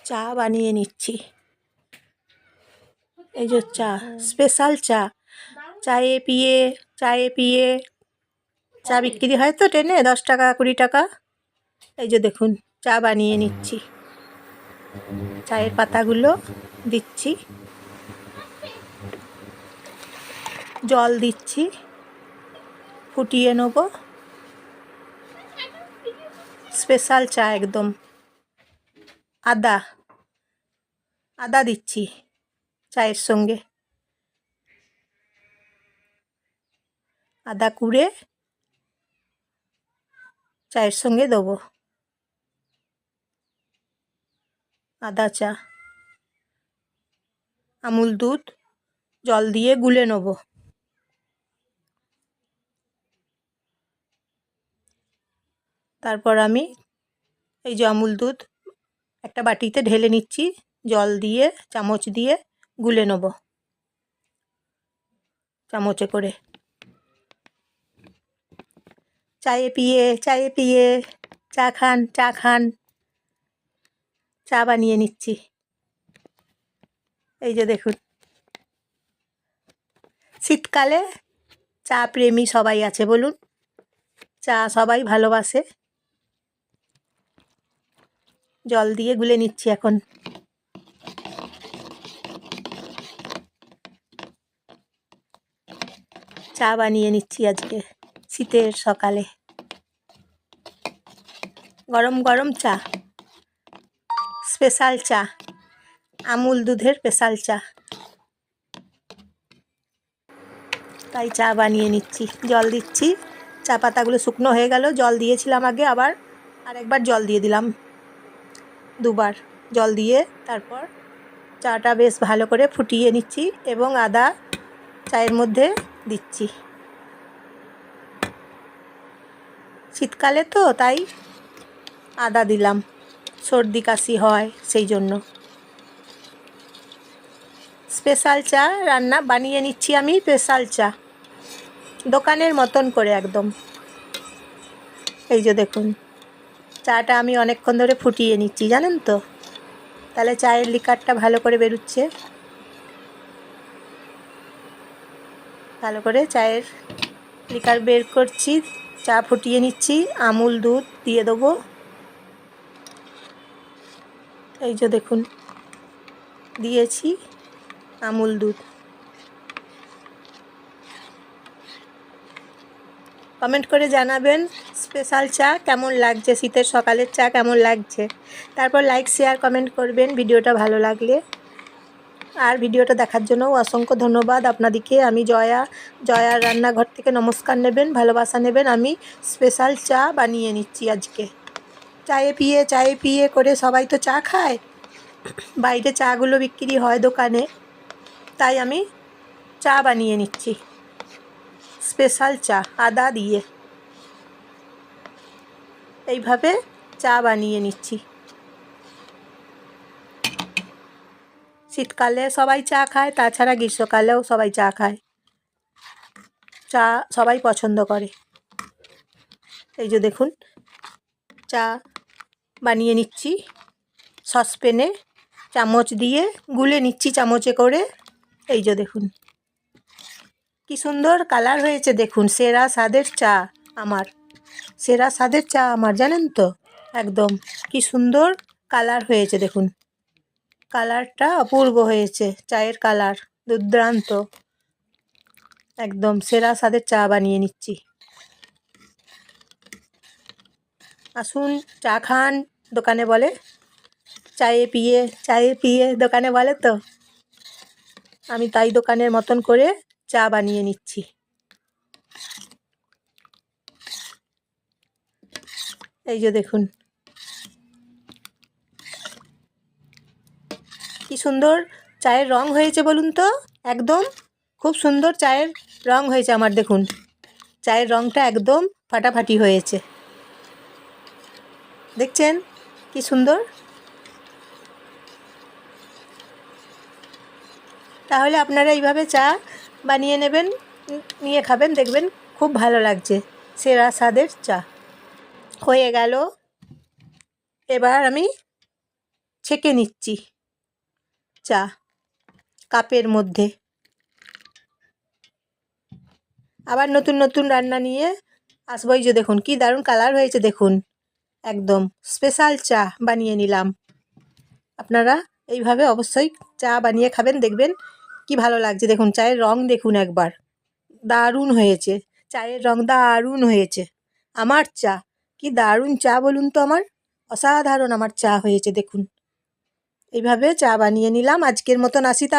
চা বানিয়ে নিচ্ছি। এই যে চা, স্পেশাল চা। চায়ে পিয়ে চা বিক্রি হয় তো ট্রেনে 10 টাকা 20 টাকা। এই যে দেখুন চা বানিয়ে নিচ্ছি। চায়ের পাতাগুলো দিচ্ছি, জল দিচ্ছি, ফুটিয়ে নেব। স্পেশাল চা একদম। আদা দিচ্ছি চায়ের সঙ্গে, আদা কুড়ে চায়ের সঙ্গে দেবো। আদা চা, আমুল দুধ জল দিয়ে গুলে নেব। তারপর আমি এই যে আমুল দুধ একটা বাটিতে ঢেলে নিচ্ছি, জল দিয়ে চামচ দিয়ে গুলে নেব চামচে করে। চায়ে পিয়ে চা খান। চা বানিয়ে নিচ্ছি। এই যে দেখুন, শীতকালে চা প্রেমী সবাই আছে বলুন, চা সবাই ভালোবাসে। জল দিয়ে গুলে নিচ্ছি এখন। চা বানিয়ে নিচ্ছি আজকে শীতের সকালে। গরম গরম চা, স্পেশাল চা, আমুল দুধের স্পেশাল চা। তাই চা বানিয়ে নিচ্ছি, জল দিচ্ছি। চা পাতাগুলো শুকনো হয়ে গেল, জল দিয়েছিলাম আগে, আবার আরেকবার জল দিয়ে দিলাম, দুবার জল দিয়ে তারপর চাটা বেশ ভালো করে ফুটিয়ে নিচ্ছি এবং আদা চায়ের মধ্যে দিচ্ছি। শীতকালে তো তাই আদা দিলাম, সর্দি কাশি হয় সেই জন্য। স্পেশাল চা বানিয়ে নিচ্ছি আমি, স্পেশাল চা দোকানের মতন করে একদম। এই যে দেখুন চাটা আমি অনেকক্ষণ ধরে ফুটিয়ে নিচ্ছি জানেন তো, তাহলে চায়ের লিকারটা ভালো করে বেরোচ্ছে। ভালো করে চায়ের লিকার বের করছি, চা ফুটিয়ে নিচ্ছি। আমুল দুধ দিয়ে দেবো। এই যে দেখুন দিয়েছি আমুল দুধ। কমেন্ট করে জানাবেন স্পেশাল চা কেমন লাগছে, শীতের সকালের চা কেমন লাগছে। তারপর লাইক শেয়ার কমেন্ট করবেন ভিডিওটা ভালো লাগলে। আর ভিডিওটা দেখার জন্য অসংখ্য ধন্যবাদ আপনাদেরকে। আমি জয়ার রান্নাঘর থেকে নমস্কার নেবেন, ভালোবাসা নেবেন। আমি স্পেশাল চা বানিয়ে নিচ্ছি আজকে। চায়ে পিয়ে করে সবাই তো চা খায়, বাইরে চাগুলো বিক্রি হয় দোকানে, তাই আমি চা বানিয়ে নিচ্ছি স্পেশাল চা আদা দিয়ে। এইভাবে চা বানিয়ে নিচ্ছি। শীতকালে সবাই চা খায়, তাছাড়া গ্রীষ্মকালেও সবাই চা খায়। চা সবাই পছন্দ করে। এই যে দেখুন চা বানিয়ে নিচ্ছি সসপ্যানে, চামচ দিয়ে গুলে নিচ্ছি চামচে করে। এই যে দেখুন কি সুন্দর কালার হয়েছে দেখুন। সেরা স্বাদের চা আমার, সেরা স্বাদের চা আমার জানেন তো, একদম কি সুন্দর কালার হয়েছে দেখুন। কালারটা অপূর্ব হয়েছে, চায়ের কালার দুর্দান্ত, একদম সেরা স্বাদের চা বানিয়ে নিচ্ছি। আসুন চা খান, দোকানে বলে চায়ে পিয়ে দোকানে বলে তো, আমি তাই দোকানের মতন করে চা বানিয়ে নিচ্ছি। এই যে দেখুন কি সুন্দর চায়ের রং হয়েছে বলুন তো, একদম খুব সুন্দর চায়ের রং হয়েছে আমার। দেখুন চায়ের রংটা একদম ফাটাফাটি হয়েছে, দেখছেন কি সুন্দর। তাহলে আপনারা এইভাবে চা বানিয়ে নেবেন, নিয়ে খাবেন, দেখবেন খুব ভালো লাগছে। সেরা স্বাদের চা হয়ে গেল। এবার আমি ছেঁকে নিচ্ছি চা কাপের মধ্যে। আবার নতুন নতুন রান্না নিয়ে আসবো। এই যে দেখুন কি দারুণ কালার হয়েছে, দেখুন একদম স্পেশাল চা বানিয়ে নিলাম। আপনারা এইভাবে অবশ্যই চা বানিয়ে খাবেন, দেখবেন কি ভালো লাগছে। দেখুন চায়ের রং দেখুন একবার, দারুণ হয়েছে, চায়ের রং দারুণ হয়েছে। আমার চা কি দারুণ চা বলুন তো, আমার অসাধারণ আমার চা হয়েছে। দেখুন এইভাবে চা বানিয়ে নিলাম। আজকের মতন আসি তা